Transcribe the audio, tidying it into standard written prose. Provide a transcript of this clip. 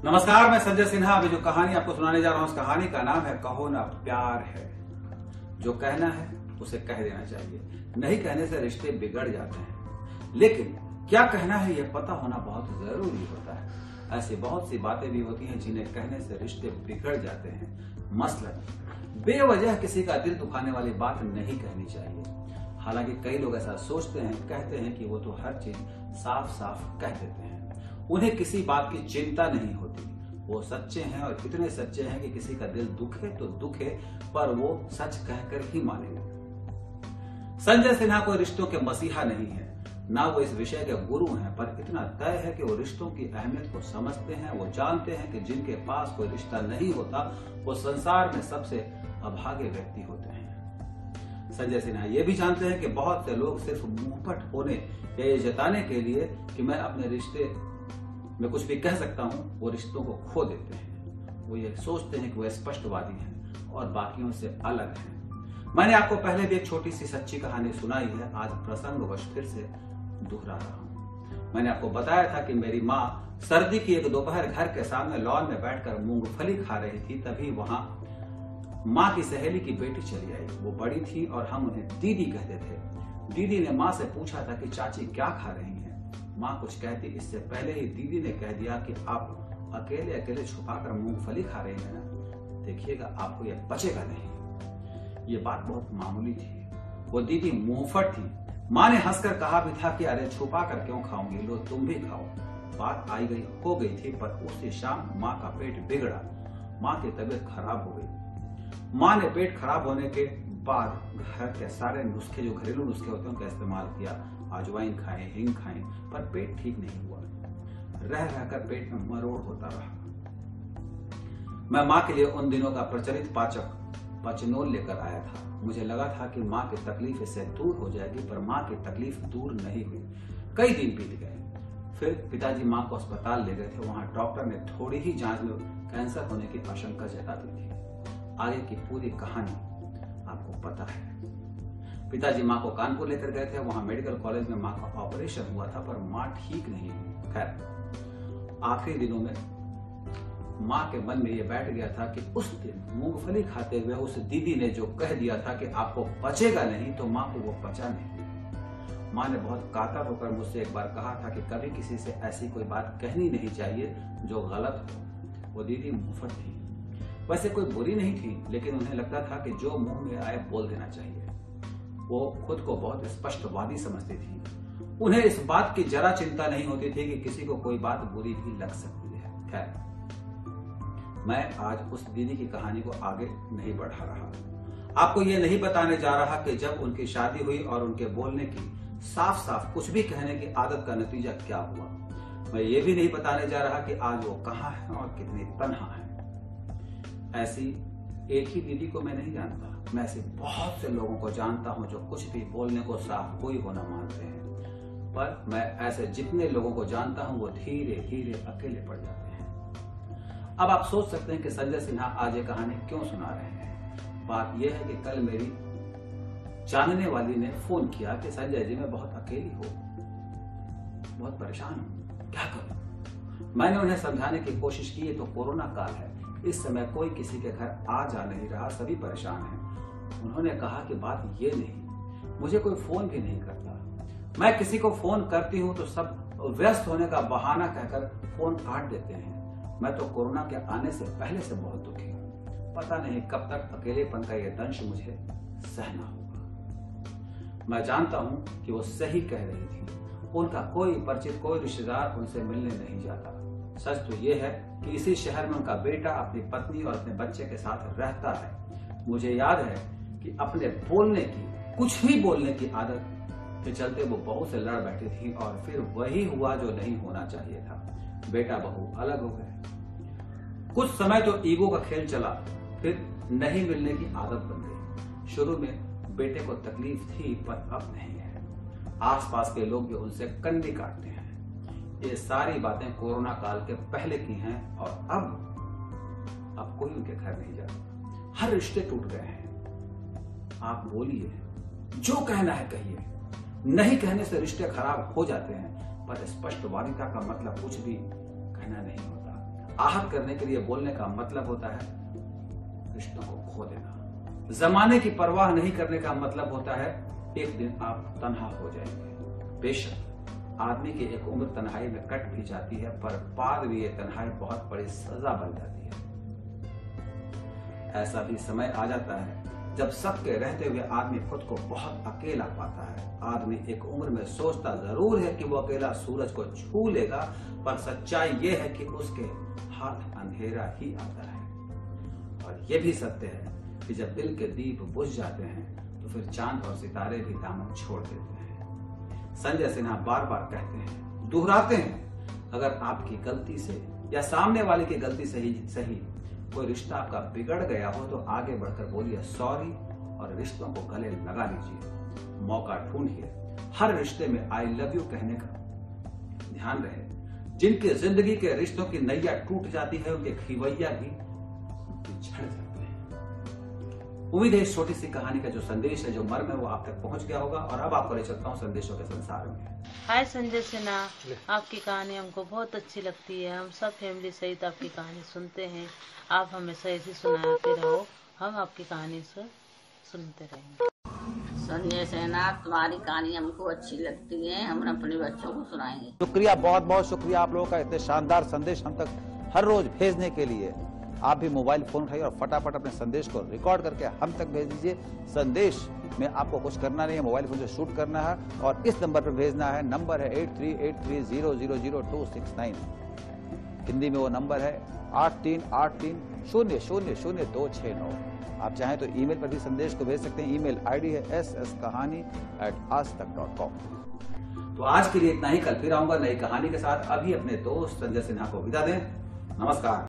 नमस्कार, मैं संजय सिन्हा। अभी जो कहानी आपको सुनाने जा रहा हूं, उस कहानी का नाम है कहो ना प्यार है। जो कहना है उसे कह देना चाहिए, नहीं कहने से रिश्ते बिगड़ जाते हैं। लेकिन क्या कहना है यह पता होना बहुत जरूरी होता है। ऐसी बहुत सी बातें भी होती हैं जिन्हें कहने से रिश्ते बिगड़ जाते हैं। मसलन बेवजह किसी का दिल दुखाने वाली बात नहीं कहनी चाहिए। हालांकि कई लोग ऐसा सोचते हैं, कहते हैं कि वो तो हर चीज साफ साफ कह देते हैं, उन्हें किसी बात की चिंता नहीं होती। वो सच्चे हैं और इतने सच्चे हैं कि किसी का दिल दुखे तो दुखे, पर वो सच कहकर ही मानेंगे। संजय सिन्हा कोई रिश्तों के मसीहा नहीं है, ना वो इस विषय के गुरु हैं, पर इतना तय है कि वो रिश्तों की अहमियत को समझते हैं। वो जानते हैं कि जिनके पास कोई रिश्ता नहीं होता वो संसार में सबसे अभागे व्यक्ति होते हैं। संजय सिन्हा ये भी जानते हैं कि बहुत से लोग सिर्फ मुंहफट होने या ये जताने के लिए कि मैं अपने रिश्ते में कुछ भी कह सकता हूं, वो रिश्तों को खो देते हैं। वो ये सोचते हैं कि वो स्पष्टवादी हैं और बाकियों से अलग हैं। मैंने आपको पहले भी एक छोटी सी सच्ची कहानी सुनाई है, आज प्रसंगवश फिर से दोहरा रहा हूं। मैंने आपको बताया था कि मेरी माँ सर्दी की एक दोपहर घर के सामने लॉन में बैठकर मूंगफली खा रही थी। तभी वहां माँ की सहेली की बेटी चली आई। वो बड़ी थी और हम उन्हें दीदी कहते थे। दीदी ने माँ से पूछा था कि चाची क्या खा रही हैं। माँ कुछ कहती इससे पहले ही दीदी ने कह दिया कि आप अकेले अकेले छुपाकर मूंगफली खा रही हैं ना, देखिएगा आपको यह पचेगा नहीं। ये बात बहुत मामूली थी। वो दीदी मुंहफट थी। माँ ने हंसकर कहा भी था कि अरे छुपा कर क्यों खाओगी, लो तुम भी खाओ। बात हो गई थी, पर उसी शाम माँ का पेट बिगड़ा। माँ की तबीयत खराब हो गई। माँ ने पेट खराब होने के बाद घर के सारे नुस्खे, जो घरेलू नुस्खे होते हैं, उनका इस्तेमाल किया। अजवाइन खाएं, हिंग खाएं, पर पेट ठीक नहीं हुआ। रह रहकर पेट में मरोड़ होता रहा। मैं माँ के लिए उन दिनों का प्रचलित पाचक पचनोल लेकर आया था। मुझे लगा था कि माँ की तकलीफ इससे दूर हो जाएगी, पर माँ की तकलीफ दूर नहीं हुई। कई दिन बीत गए। फिर पिताजी माँ को अस्पताल ले गए थे। वहां डॉक्टर ने थोड़ी ही जांच में कैंसर होने की आशंका जता दी थी। आगे की पूरी कहानी आपको पता है। पिताजी माँ को कानपुर लेकर गए थे। वहां मेडिकल कॉलेज में माँ का ऑपरेशन हुआ था, पर माँ ठीक नहीं हुई। खैर आखिरी दिनों में माँ के मन में यह बैठ गया था कि उस दिन मूंगफली खाते हुए उस दीदी ने जो कह दिया था कि आपको पचेगा नहीं, तो माँ को वो पचा नहीं। माँ ने बहुत कातर होकर मुझसे एक बार कहा था कि कभी किसी से ऐसी कोई बात कहनी नहीं चाहिए जो गलत हो। वो दीदी मुंहफट थी। वैसे कोई बुरी नहीं थी, लेकिन उन्हें लगता था कि जो मुंह में आए बोल देना चाहिए। वो खुद को बहुत स्पष्टवादी समझती थी। उन्हें इस बात की जरा चिंता नहीं होती थी कि किसी को कोई बात बुरी भी लग सकती है। खैर मैं आज उस दीदी की कहानी को आगे नहीं बढ़ा रहा। आपको ये नहीं बताने जा रहा कि जब उनकी शादी हुई और उनके बोलने की, साफ साफ कुछ भी कहने की आदत का नतीजा क्या हुआ। मैं ये भी नहीं बताने जा रहा कि आज वो कहाँ है और कितनी तन्हा है। ऐसी एक ही दीदी को मैं नहीं जानता। मैं ऐसे बहुत से लोगों को जानता हूं जो कुछ भी बोलने को साफ कोई होना मानते हैं, पर मैं ऐसे जितने लोगों को जानता हूं वो धीरे धीरे अकेले पड़ जाते हैं। अब आप सोच सकते हैं कि संजय सिन्हा आज ये कहानी क्यों सुना रहे हैं। बात यह है कि कल मेरी जानने वाली ने फोन किया कि संजय जी मैं बहुत अकेली हूं, बहुत परेशान हूं, क्या करूं। मैंने उन्हें समझाने की कोशिश की, ये तो कोरोना काल है, इस समय कोई किसी के घर आ जा नहीं रहा, सभी परेशान हैं। उन्होंने कहा कि बात ये नहीं, मुझे कोई फोन भी नहीं करता। मैं किसी को फोन करती हूं तो सब व्यस्त होने का बहाना कहकर फोन काट देते हैं। मैं तो कोरोना के आने से पहले से बहुत दुखी हूं। पता नहीं कब तक अकेलेपन का यह दंश मुझे सहना होगा। मैं जानता हूं कि वो सही कह रही थी। उनका कोई परिचित, कोई रिश्तेदार उनसे मिलने नहीं जाता। सच तो यह है कि इसी शहर में उनका बेटा अपनी पत्नी और अपने बच्चे के साथ रहता है। मुझे याद है कि अपने बोलने की, कुछ भी बोलने की आदत के चलते वो बहू से लड़ बैठी थी और फिर वही हुआ जो नहीं होना चाहिए था। बेटा बहू अलग हो गए। कुछ समय तो ईगो का खेल चला, फिर नहीं मिलने की आदत बन गई। शुरू में बेटे को तकलीफ थी, पर अब नहीं है। आसपास के लोग भी उनसे कंडी काटते हैं। ये सारी बातें कोरोना काल के पहले की हैं और अब कोई उनके घर नहीं जाता। हर रिश्ते टूट गए हैं। आप बोलिए, जो कहना है कहिए। नहीं कहने से रिश्ते खराब हो जाते हैं, पर स्पष्टवादिता का मतलब कुछ भी कहना नहीं होता। आहत करने के लिए बोलने का मतलब होता है रिश्तों को खो देना। जमाने की परवाह नहीं करने का मतलब होता है एक दिन आप तन्हा हो जाएंगे। बेशक आदमी की एक उम्र तन्हाई में कट भी जाती है, पर बाद में ये तन्हाई बहुत बड़ी सजा बन जाती है। ऐसा भी समय आ जाता है जब सबके रहते हुए आदमी खुद को बहुत अकेला पाता है। आदमी एक उम्र में सोचता जरूर है कि वो अकेला सूरज को छू लेगा, पर सच्चाई ये है कि उसके हाथ अंधेरा ही आता है। और ये भी सत्य है कि जब दिल के दीप बुझ जाते हैं तो फिर चांद और सितारे भी दामन छोड़ देते हैं। संजय सिन्हा बार बार कहते हैं, दोहराते हैं, अगर आपकी गलती से या सामने वाले की गलती से ही सही कोई रिश्ता आपका बिगड़ गया हो तो आगे बढ़कर बोलिए सॉरी और रिश्तों को गले लगा लीजिए। मौका ढूंढिए। हर रिश्ते में आई लव यू कहने का ध्यान रहे। जिनकी जिंदगी के रिश्तों की नैया टूट जाती है उनके खिवैया भी बिछड़ जाते हैं। उम्मीद है इस छोटी सी कहानी का जो संदेश है, जो मर्म है, वो आप तक पहुंच गया होगा। और अब आपको ले चलता हूँ संदेशों के संसार में। हाय संजय सिन्हा, आपकी कहानी हमको बहुत अच्छी लगती है। हम सब फैमिली सहित आपकी कहानी सुनते हैं। आप हमेशा ऐसी सुनाते रहो, हम आपकी कहानी से सुनते रहेंगे। संजय सिन्हा, तुम्हारी कहानी हमको अच्छी लगती है, हम अपने बच्चों को सुनाएंगे। शुक्रिया, बहुत बहुत शुक्रिया आप लोगों का इतने शानदार संदेश हम तक हर रोज भेजने के लिए। आप भी मोबाइल फोन उठाइए और फटाफट अपने संदेश को रिकॉर्ड करके हम तक भेज दीजिए। संदेश में आपको कुछ करना नहीं है, मोबाइल फोन से शूट करना है और इस नंबर पर भेजना है। नंबर है 8383000269। हिंदी में वो नंबर है 8383000269। आप चाहें तो ईमेल पर भी संदेश को भेज सकते हैं। ईमेल आईडी है ssKahani@aajtak.com। तो आज के लिए इतना ही। कल फिर आऊंगा नई कहानी के साथ। अभी अपने दोस्त संजय सिन्हा को विदा दें। नमस्कार।